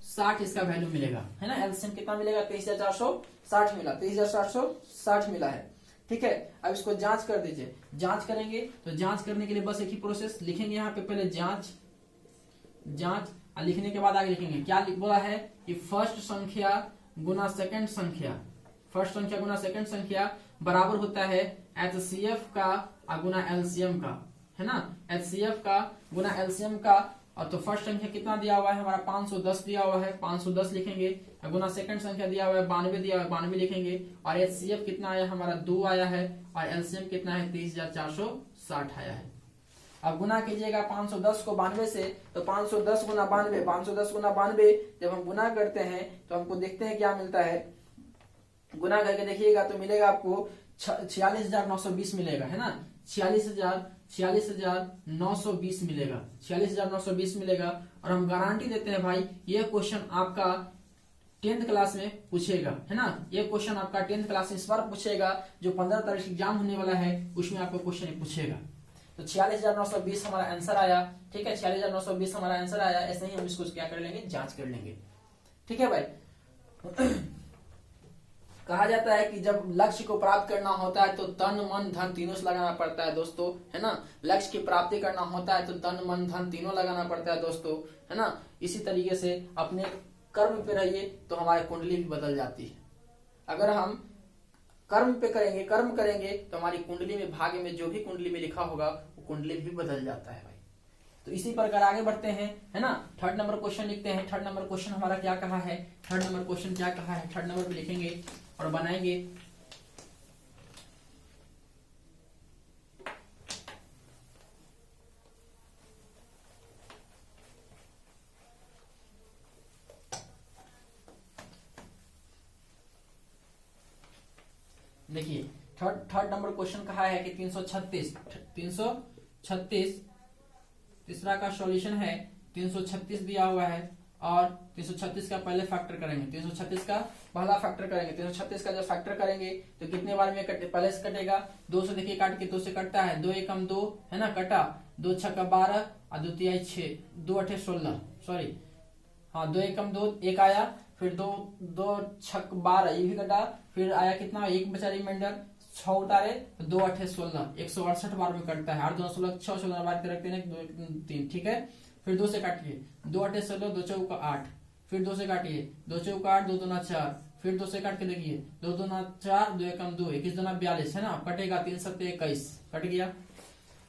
460 इसका वैल्यू मिलेगा, है ना। एलसीएम कितना मिलेगा, 23,460 मिला, 23,460 मिला है, ठीक है। अब इसको जांच कर दीजिए। जांच करेंगे तो जांच करने के लिए बस एक ही प्रोसेस लिखेंगे यहाँ पे, पहले जांच और लिखने के बाद आगे लिखेंगे क्या बोला है कि फर्स्ट संख्या गुना सेकंड संख्या बराबर होता है एचसीएफ का गुना एलसीएम का, है ना। एचसीएफ का गुना एलसीएम का। और तो फर्स्ट संख्या कितना दिया हुआ है हमारा 510 दिया हुआ है, 510 लिखेंगे। गुना सेकंड संख्या दिया हुआ है 92 दिया हुआ है, 92 लिखेंगे। और एचसीएफ कितना आया हमारा 2 आया है, और एलसीएम कितना है 23,460 आया है। अब गुना कीजिएगा 510 को 92 से, तो 510 गुना 92 जब हम गुना करते हैं तो हमको देखते हैं क्या मिलता है। गुना करके देखिएगा तो मिलेगा आपको 46,920 मिलेगा, है ना। 46,920 मिलेगा, 46,920 मिलेगा। और हम गारंटी देते हैं भाई ये क्वेश्चन आपका 10th क्लास में पूछेगा, है ना। ये क्वेश्चन आपका 10th क्लास में इस बार पूछेगा, जो 15 तारीख एग्जाम होने वाला है उसमें आपको क्वेश्चन पूछेगा। तो 46,920 हमारा आंसर आया, ठीक है। 46,920 हमारा आंसर आया। ऐसे ही हम इसको क्या कर लेंगे, जांच कर लेंगे, ठीक है भाई। कहा जाता है कि जब लक्ष्य को प्राप्त करना होता है तो तन मन धन तीनों से लगाना पड़ता है दोस्तों, है ना। लक्ष्य की प्राप्ति करना होता है तो तन मन धन तीनों लगाना पड़ता है दोस्तों, है ना। इसी तरीके से अपने कर्म पे रहिए तो हमारी कुंडली भी बदल जाती है। अगर हम कर्म करेंगे तो हमारी कुंडली में, भाग्य में जो भी कुंडली में लिखा होगा वो कुंडली भी बदल जाता है भाई। तो इसी प्रकार आगे बढ़ते हैं, है ना। 3rd नंबर क्वेश्चन लिखते हैं। 3rd नंबर क्वेश्चन हमारा क्या कहा है, 3rd नंबर क्वेश्चन क्या कहा है, 3rd नंबर पे लिखेंगे और बनाएंगे। देखिए थर्ड नंबर क्वेश्चन कहा है कि 336 तीसरा का सॉल्यूशन है 336 दिया हुआ है। और 336 का पहले फैक्टर करेंगे, 336 का पहला फैक्टर करेंगे। 336 का जब फैक्टर करेंगे तो कितने बार में पहले से कटेगा, 2 से देखिए काट के 2 से कटता है, 2 एकम 2, है ना, कटा। 2 छक्का 12 और 2 तिहाई 6, 2 अठे 16, सॉरी हाँ 2 एकम 2 एक आया, फिर 2 छक 12 ये भी कटा, फिर आया कितना, एक बचा रिमाइंडर, 6 उतारे तो 2 अठे 16, 168 बार में कटता है। 8 2 16, 6 16 बार के रखते हैं 2 3, ठीक है। फिर 2 से काटिए, 2 अठे 16, 2 चौका 8, फिर 2 से काटिए, 2 चौका 8, 2 दूना 4, फिर 2 से काट के देखिए, 2 दूना 4, 2 एकम 2, 21 दूना 42, है ना, कटेगा 3 सत्ते 21, कट गया।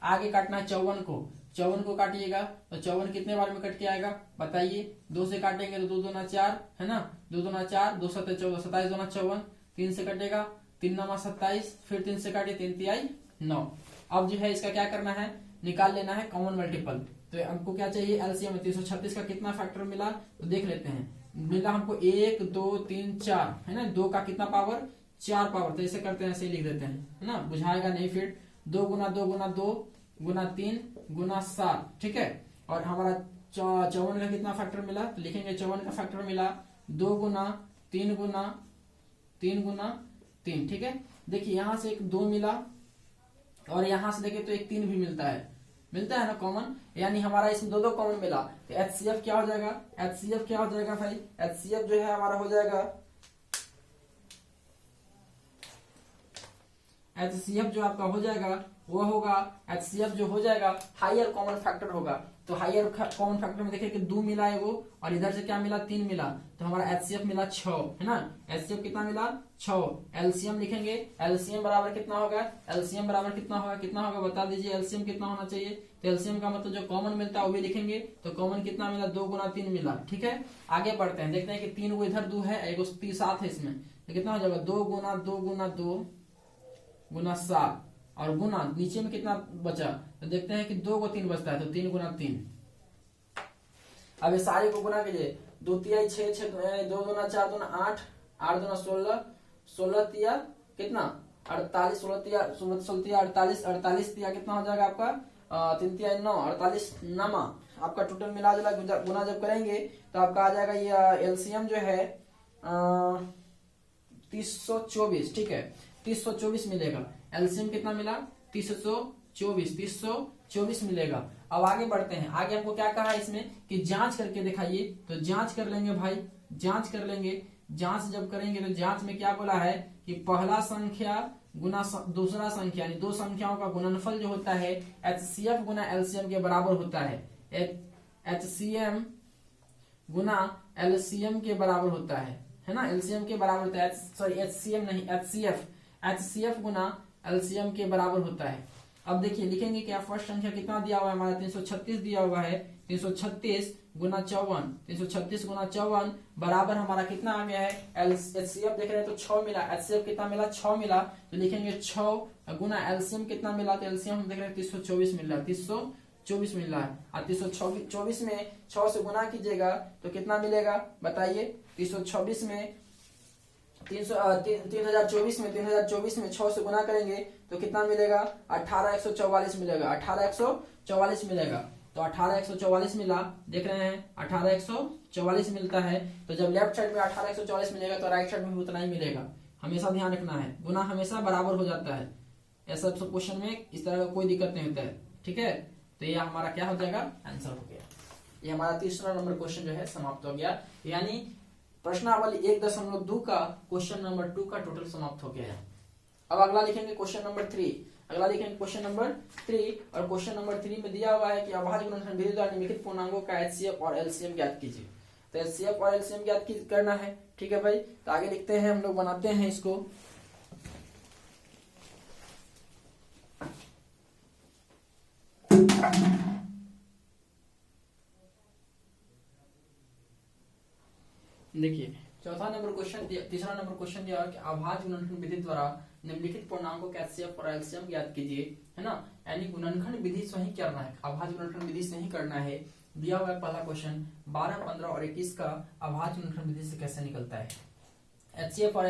आगे काटना है 54 को काटिएगा तो 54 कितने बार में कट के आएगा बताइए। 2 से काटेंगे तो 2 दूना 4, है ना, 2 दूना 4, 2 सत्ते 14, 27 दूना 54, 3 से कटेगा, 3 नमा 27, फिर 3 से काटिए, 3 तिहाई 9। अब जो है इसका क्या करना है, निकाल लेना है कॉमन मल्टीपल। तो हमको क्या चाहिए, एलसीएम में 336 का कितना फैक्टर मिला तो देख लेते हैं। मिला हमको 1 2 3 4, है ना, 2 का कितना पावर, 4 पावर। तो ऐसे करते हैं, ऐसे लिख देते हैं, है ना, बुझाएगा नहीं। फिर 2 गुना 2 गुना 2 गुना 3 गुना 7, ठीक है। और हमारा 54 का कितना फैक्टर मिला तो लिखेंगे 54 का फैक्टर मिला 2 गुना 3 गुना 3 गुना 3, ठीक है। देखिए यहां से एक 2 मिला और यहां से देखे तो एक 3 भी मिलता है ना कॉमन, यानी हमारा इसमें 2 कॉमन मिला। तो एचसीएफ क्या हो जाएगा, एचसीएफ क्या हो जाएगा भाई, एचसीएफ जो है हमारा हो जाएगा, एचसीएफ जो आपका हो जाएगा वो होगा, एचसीएफ जो हो जाएगा हायर कॉमन फैक्टर होगा। तो हायर कॉमन फैक्टर में देखिए कि 2 मिला है वो, और इधर से क्या मिला 3 मिला, तो हमारा एचसीएफ मिला 6, है ना। एचसीएफ कितना मिला 6। एलसीएम लिखेंगे, एलसीएम बराबर कितना होगा, एलसीएम बराबर कितना होगा बता दीजिए। एलसीएम कितना होना चाहिए, तो एलसीएम का मतलब जो कॉमन मिलता है वो भी लिखेंगे। तो कॉमन कितना मिला, 2 गुना 3 मिला, ठीक है। आगे बढ़ते हैं, देखते हैं कि 3 को इधर 2 है, एक 7 है इसमें, तो कितना हो जाएगा 2 गुना 2 गुना 2 गुना 7, और गुना नीचे में कितना बचा तो देखते हैं कि 2 को 3 बचता है, तो 3 गुना 3। अब ये सारे को गुना कीजिए, 2 तिहाई 6, 2 दूना 4 दूना 8, 8 दूना 16, 16 तिया कितना 48, 16 तिया 48, 48 तिया कितना हो जाएगा आपका 3 तिहाई 9, 48 नमा आपका टोटल मिला जुला गुना जब करेंगे तो आपका आ जाएगा ये एलसीएम जो है 324, ठीक है, 324 मिलेगा। एलसीएम कितना मिला 324 मिलेगा। अब आगे बढ़ते हैं। आगे हमको क्या कहा है इसमें कि जांच करके दिखाइए, तो जांच कर लेंगे भाई, जांच कर लेंगे। जांच जब करेंगे तो जांच में क्या बोला है कि पहला संख्या गुना दूसरा संख्या, यानी दो संख्याओं का गुणनफल जो होता है HCF गुना LCM के बराबर होता है। HCM गुना LCM के बराबर होता है ना, LCM के बराबर होता है, सॉरी HCM नहीं, HCF गुना LCM के बराबर होता है। अब देखिए लिखेंगे क्या, फर्स्ट संख्या कितना दिया हुआ है हमारा 336 दिया हुआ है, 336 गुना 54, 336 गुना 54 बराबर हमारा कितना आ गया है, HCF देख रहे हैं तो 6 मिला, HCF कितना मिला, 6 मिला, तो लिखेंगे 6 गुना LCM कितना मिला, तो LCM हम देख रहे हैं 324 मिल रहा है, 324 मिल रहा है। और 324 में 6 से गुना कीजिएगा तो कितना मिलेगा बताइए, 324 में 3024 में 6 से गुना करेंगे तो कितना मिलेगा, 18144 मिलेगा, 18144 मिलेगा। तो 18144 मिला, देख रहे हैं 18144 मिलता है। तो जब लेफ्ट साइड में 18144 मिलेगा तो राइट साइड में भी उतना ही मिलेगा, हमेशा ध्यान रखना है, गुना हमेशा बराबर हो जाता है। ऐसा सब क्वेश्चन में इस तरह का कोई दिक्कत नहीं होता है, ठीक है। तो ये हमारा क्या हो जाएगा, आंसर हो गया। ये हमारा तीसरा नंबर क्वेश्चन जो है समाप्त हो गया, यानी प्रश्नावली 1.2 का क्वेश्चन नंबर 2 का टोटल समाप्त हो गया है। अब अगला लिखेंगे क्वेश्चन नंबर 3, अगला लिखेंगे क्वेश्चन नंबर 3, और क्वेश्चन नंबर 3 में दिया हुआ है कि अभाज्य गुणनखंड विधि द्वारा निम्नलिखित पूर्णांकों का HCF और LCM ज्ञात कीजिए। तो HCF और LCM ज्ञात करना है, ठीक है भाई। तो आगे लिखते हैं, हम लोग बनाते हैं इसको। देखिए चौथा नंबर क्वेश्चन, तीसरा नंबर क्वेश्चन दिया है कि अभाज्य गुणनखंड विधि द्वारा निम्नलिखित पूर्णांकों के HCF और LCM ज्ञात कीजिए, है ना। यानी गुणनखंड विधि से ही करना है, अभाज्य गुणनखंड विधि से ही करना है। दिया हुआ है पहला क्वेश्चन 12, 15 और 21 का अभाज्य गुणनखंड विधि से कैसे निकलता है। HCF और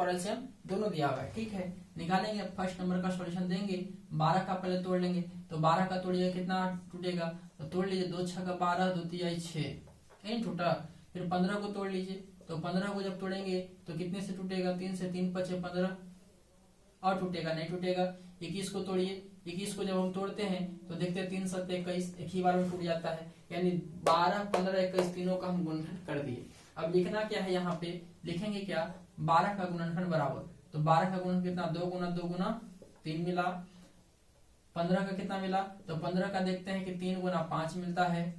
LCM दोनों दिया हुआ है, ठीक है। निकालेंगे, फर्स्ट नंबर का सॉल्यूशन देंगे। 12 का पहले तोड़ लेंगे, तो 12 का तोड़िए कितना टूटेगा, तो तोड़ लीजिए 2 6 का 12, 2 3 6, नहीं टूटा। फिर 15 को तोड़ लीजिए, तो 15 को जब तोड़ेंगे तो कितने से टूटेगा, 3 से, 3 5 15 और टूटेगा, नहीं टूटेगा। 21 को तोड़िए, 21 को जब हम तोड़ते हैं तो देखते हैं 3 7 21, एक ही बार में टूट जाता है, यानी 12 15 21 तीनों का हम गुणनखंड कर दिए। अब लिखना क्या है, यहाँ पे लिखेंगे क्या, 12 का गुणनखंड बराबर, तो 12 का गुणनखंड कितना, 2 गुना 2 गुना 3 मिला। 15 का कितना मिला, तो 15 का देखते हैं कि 3 गुना 5 मिलता है,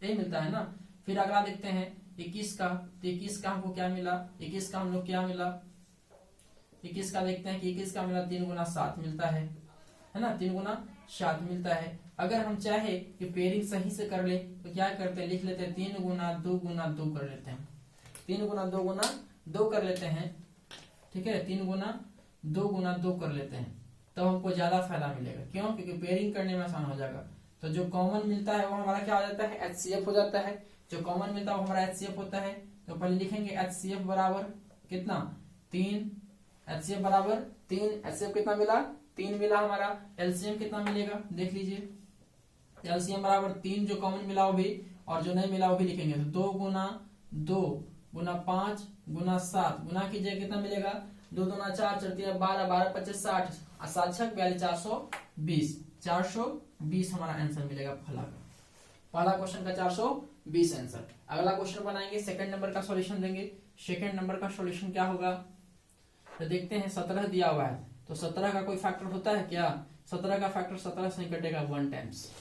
यही मिलता है ना। फिर अगला देखते हैं 21 का, तो 21 का हमको क्या मिला, 21 का हम लोग क्या मिला, 21 का देखते हैं कि 21 का मिला 3 गुना 7 मिलता है ना, 3 गुना 7 मिलता है। अगर हम चाहे कि पेयरिंग सही से कर ले तो क्या करते हैं, लिख लेते हैं 3 गुना 2 गुना 2 कर लेते हैं, 3 गुना 2 गुना 2 कर लेते हैं, ठीक है। 3 गुना 2 गुना 2 कर लेते हैं, तो हमको ज्यादा फायदा मिलेगा, क्यों, क्योंकि पेयरिंग करने में आसान हो जाएगा। तो जो कॉमन मिलता है वो हमारा क्या हो जाता है, HCF हो जाता है। जो कॉमन मिलता है वो हमारा HCF होता है। तो पहले लिखेंगे HCF बराबर कितना, 3, HCF बराबर 3, HCF कितना मिला, 3 मिला हमारा। LCM कितना मिलेगा देख लीजिए, LCM बराबर 3 जो कॉमन मिला वो भी, और जो नहीं मिला वो भी लिखेंगे। तो 2 गुना 2 गुना 5 गुना 7 गुना कीजिए, कितना मिलेगा, 2 दूना 4, 4 3 12, 12 25 60, 7 6 42, 420, 420 हमारा आंसर मिलेगा पहला क्वेश्चन का 420 आंसर। अगला क्वेश्चन बनाएंगे, सेकंड नंबर का सॉल्यूशन देंगे। सेकंड नंबर का सॉल्यूशन क्या होगा, तो देखते हैं 17 दिया हुआ है, तो 17 का कोई फैक्टर होता है क्या, 17 का फैक्टर 17 से कटेगा 1 टाइम्स,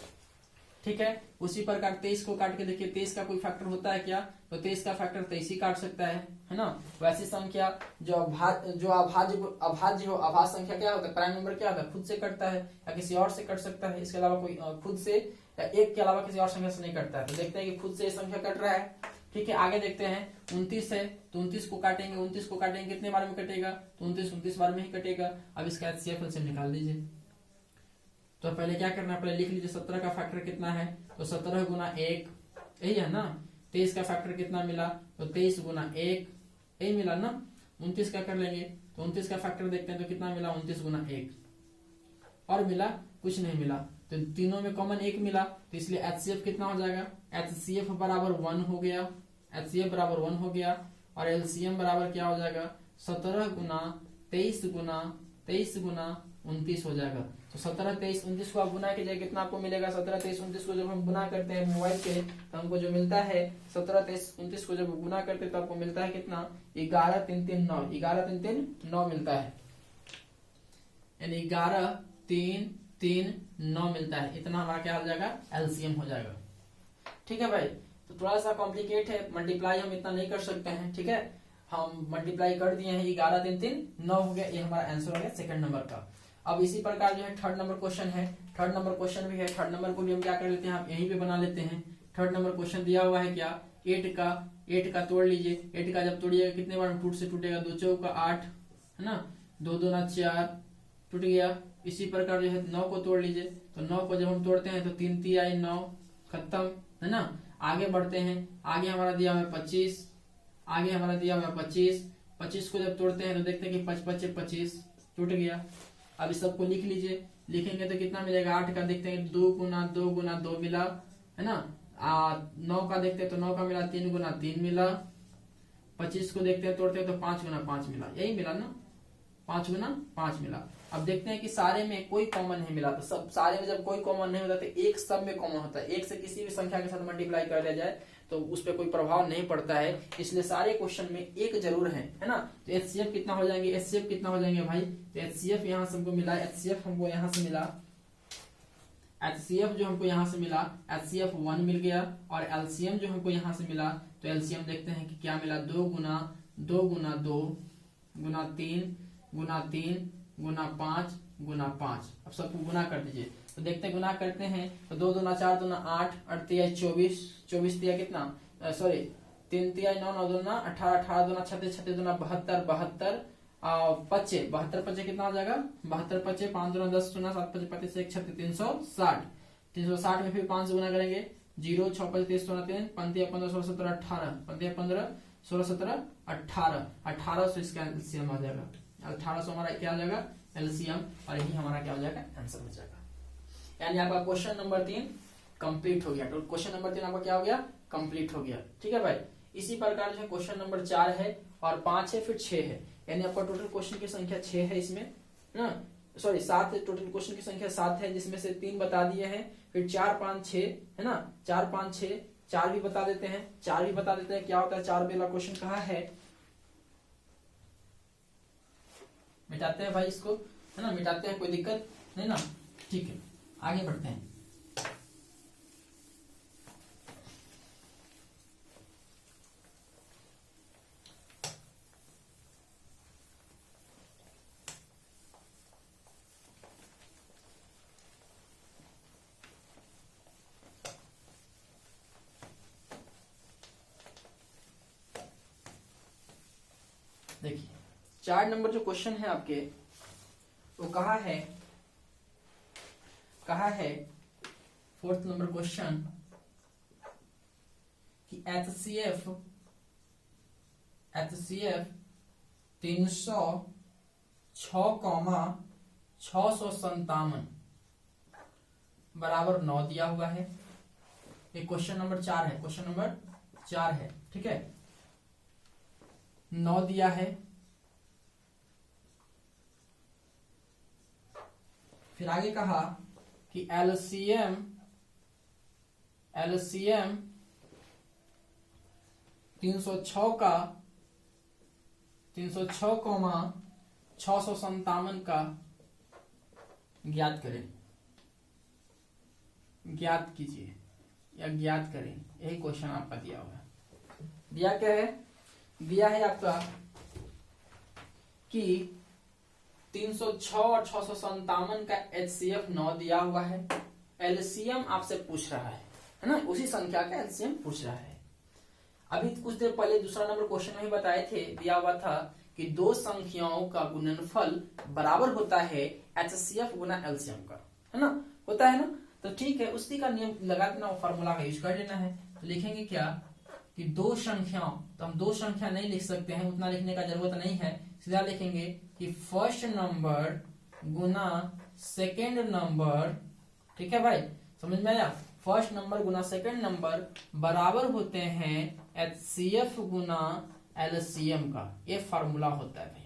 ठीक है। उसी प्रकार 23 को काट के देखिए, 23 का कोई फैक्टर होता है क्या, तो 23 का फैक्टर 23 ही काट सकता है ना। वैसी संख्या जो अभाज्य हो, अभाज्य संख्या क्या होता है, प्राइम नंबर क्या होता है, खुद से कटता है या किसी और से कट सकता है, इसके अलावा कोई खुद से या एक के अलावा किसी और संख्या से नहीं कटता है। तो देखते हैं कि खुद से ये संख्या कट रहा है, ठीक है। आगे देखते हैं 29 है, तो 29 को काटेंगे, 29 को काटेंगे कितने बार में कटेगा, तो 29 बार में ही कटेगा। अब इसका HCF से निकाल दीजिए। तो पहले क्या करना है, पहले लिख लीजिए 17 का फैक्टर कितना है, तो 17 गुना 1, यही है ना। 23 का फैक्टर कितना मिला, तो 23 गुना 1, यही मिला ना। 29 का कर लेंगे, तो 29 का फैक्टर देखते हैं तो कितना मिला, 29 गुना 1, और मिला कुछ नहीं मिला, तो तीनों में कॉमन 1 मिला, तो इसलिए HCF कितना हो जाएगा, HCF बराबर 1 हो गया, HCF बराबर 1 हो गया। और LCM बराबर क्या हो जाएगा, 17 गुना 23 गुना 23 गुना 29 हो जाएगा। तो 17, 23, 29 को आप गुना कीजिए, कितना आपको मिलेगा? 17, 23, 29 को जब हम गुना करते हैं मोबाइल पे तो हमको जो मिलता है 17, 23, 29 को जब गुना करते हैं तो आपको मिलता है कितना? 11, 3, 3, 9, 11, 3, 3, 9 मिलता है, यानी 11, 3, 3, 9 मिलता है। इतना हमारा क्या हो जाएगा? एलसीएम हो जाएगा। ठीक है भाई, तो थोड़ा सा कॉम्प्लिकेट है, मल्टीप्लाई हम इतना नहीं कर सकते हैं। ठीक है, हम मल्टीप्लाई कर दिए हैं, 11, 3, 3, 9 हो गया, ये हमारा आंसर हो गया सेकंड नंबर का। अब इसी प्रकार जो है थर्ड नंबर क्वेश्चन है, थर्ड नंबर क्वेश्चन भी है, थर्ड नंबर को भी हम क्या कर लेते हैं, आप यहीं पे बना लेते हैं। थर्ड नंबर क्वेश्चन दिया हुआ है क्या? 8 का तोड़ लीजिए, 8 का जब तोड़िएगा कितने बार टूट से टूटेगा? 2 चौका 8 है ना, 2 दूना 4 टूट गया। इसी प्रकार जो है 9 को तोड़ लीजिए, तो 9 को जब हम तोड़ते हैं तो 3 3 आई 9, खत्म है ना। आगे बढ़ते हैं, आगे हमारा दिया हुआ है 25, आगे हमारा दिया हुआ है 25, 25 को जब तोड़ते हैं तो देखते हैं कि 5 5 25 टूट गया। अब इस सबको लिख लीजिए, लिखेंगे तो कितना मिलेगा? 8 का देखते हैं 2 गुना 2 गुना 2 मिला है ना। 9 का देखते हैं तो 9 का मिला, 3 गुना 3 मिला। 25 को देखते हैं तोड़ते हैं तो 5 गुना 5 मिला, यही मिला ना, 5 गुना 5 मिला। अब देखते हैं कि सारे में कोई कॉमन नहीं मिला, तो सब सारे में जब कोई कॉमन नहीं होता तो एक सब में कॉमन होता है। एक से किसी भी संख्या के साथ मल्टीप्लाई कर लिया जाए तो उस पर कोई प्रभाव नहीं पड़ता है, इसलिए सारे क्वेश्चन में एक जरूर है ना। तो एचसीएफ कितना हो जाएंगे? एचसीएफ कितना हो जाएंगे भाई? तो एचसीएफ यहाँ से हमको मिला, एचसीएफ हमको यहाँ से मिला, एचसीएफ जो हमको यहाँ से मिला, एचसीएफ 1 मिल गया। और एलसीएम जो हमको यहाँ से मिला, तो एलसीएम देखते हैं कि क्या मिला? 2 गुना 2 गुना 2 गुना 3 गुना 3 गुना 5 गुना 5। अब सबको गुना कर दीजिए, तो देखते हैं गुना करते हैं तो 2 दूना 4 दूना 8, 8 तिया 24, 24 तिया कितना? सॉरी 3 तिया 9, 9 दूना 18, 18 दूना 36, 36 दूना 72, 72 पच्चे 72 पच्चे कितना हो जाएगा? 72 पच्चे 5 दूना 10 दूना 7 पच्चे 35 1 36 360, 360 में फिर 5 से गुना करेंगे, 0 6 5 30 16 3 पंतिया 15 16 17 18, पंतिया 15 16 17 18, 1800 इसका एलसीएम आ जाएगा। 1800 हमारा क्या आ जाएगा? एलसीएम, और यही हमारा क्या हो जाएगा? आंसर हो जाएगा। यानी आपका क्वेश्चन नंबर 3 कंप्लीट हो गया। तो क्वेश्चन नंबर 3 आपका क्या हो गया? कंप्लीट हो गया। ठीक है भाई, इसी प्रकार जो है क्वेश्चन नंबर 4 है और 5 है, फिर 6 है, यानी आपका टोटल क्वेश्चन की संख्या 6 है इसमें ना, सॉरी 7 है, टोटल क्वेश्चन की संख्या 7 है, जिसमें से 3 बता दिए हैं, फिर 4 5 6 है ना, 4 5 6 4 भी बता देते हैं, 4 भी बता देते हैं क्या होता है 4 वाला क्वेश्चन कहाँ है। मिटाते हैं भाई इसको, है ना, मिटाते हैं, कोई दिक्कत नहीं ना। ठीक है, आगे बढ़ते हैं। देखिए 4 नंबर जो क्वेश्चन है आपके, वो कहाँ है? कहाँ है? 4th नंबर क्वेश्चन कि HCF 306,657 बराबर 9 दिया हुआ है। ये क्वेश्चन नंबर 4 है, क्वेश्चन नंबर 4 है। ठीक है, 9 दिया है, फिर आगे कहा कि एलसीएम 306 का 306,657 का ज्ञात करें, ज्ञात कीजिए या ज्ञात करें, यही क्वेश्चन आपका दिया हुआ है। दिया क्या है? दिया है आपका कि 306 और 657 का HCF 9 दिया हुआ है, एलसीएम आपसे पूछ रहा है ना, उसी संख्या का एलसीएम पूछ रहा है। अभी कुछ देर पहले दूसरा नंबर क्वेश्चन में ही बताए थे, दिया हुआ था कि दो संख्याओं का गुणनफल बराबर होता है HCF गुना एलसीएम का, है ना, होता है ना। तो ठीक है, उसी का नियम लगा देना, फॉर्मूला का यूज कर लेना है। तो लिखेंगे क्या कि दो संख्याओं, तो हम दो संख्या नहीं लिख सकते हैं, उतना लिखने का जरूरत नहीं है, सीधा लिखेंगे कि फर्स्ट नंबर गुना सेकेंड नंबर। ठीक है भाई, समझ में आया? फर्स्ट नंबर गुना सेकेंड नंबर बराबर होते हैं HCF गुना एलसीएम का, ये फार्मूला होता है भाई।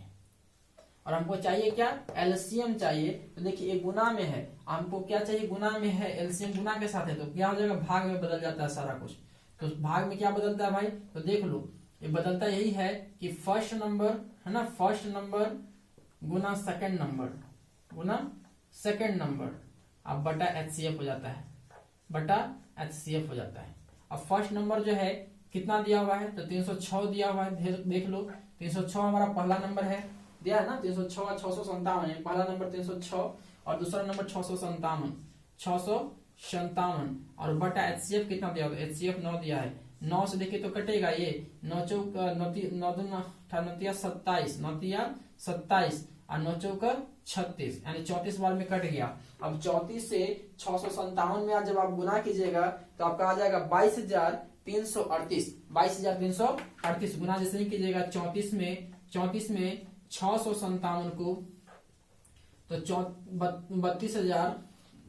और हमको चाहिए क्या, एलसीएम चाहिए। तो देखिए ये गुना में है, हमको क्या चाहिए, गुना में है, एलसीएम गुना के साथ है, तो क्या हो जाएगा, भाग में बदल जाता है सारा कुछ। तो भाग में क्या बदलता है भाई, तो देख लो ये बदलता यही है कि फर्स्ट नंबर है ना, फर्स्ट नंबर गुना सेकंड नंबर, गुना सेकंड नंबर, अब बटा एचसीएफ हो जाता है, बटा एचसीएफ हो जाता है। अब फर्स्ट नंबर जो है कितना दिया हुआ है, तो 306 दिया हुआ है, देख लो 306 हमारा पहला नंबर है, दिया है ना 306 और 657 है, पहला नंबर 306 और दूसरा नंबर 657 और बटा एचसीएफ कितना दिया हुआ, एचसीएफ 9 दिया है। 9 से देखिए तो कटेगा ये, 9 चौक 27 और 9 चौक 36 यानी 34 बार में कट गया। अब 34 से 657 में जब आप गुना कीजिएगा तो आपका आ जाएगा 22,338, 22,338 गुना जैसे ही कीजिएगा 34 में 657 को, तो 32,000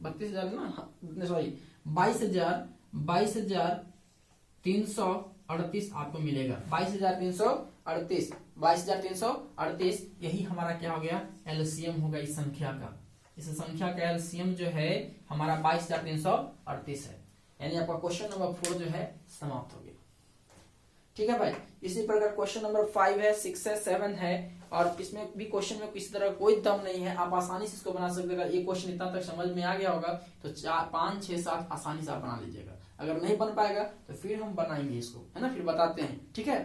ना, सॉरी 22,338 आपको मिलेगा, 22,338 यही हमारा क्या हो गया, एलसीएम होगा इस संख्या का। इस संख्या का एलसीएम जो है हमारा 22,338 है, यानी आपका क्वेश्चन नंबर 4 जो है समाप्त हो गया। ठीक है भाई, इसी प्रकार क्वेश्चन नंबर 5 है, 6 है, 7 है, और इसमें भी क्वेश्चन में किसी तरह कोई दम नहीं है, आप आसानी से इसको बना सकते हैं। ये क्वेश्चन इतना तक समझ में आ गया होगा तो 4, 5, 6, 7 आसानी से आप बना लीजिएगा। अगर नहीं बन पाएगा तो फिर हम बनाएंगे इसको, है ना, फिर बताते हैं। ठीक है,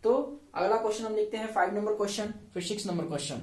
तो अगला क्वेश्चन हम लिखते हैं 5 नंबर क्वेश्चन, फिर 6 नंबर क्वेश्चन।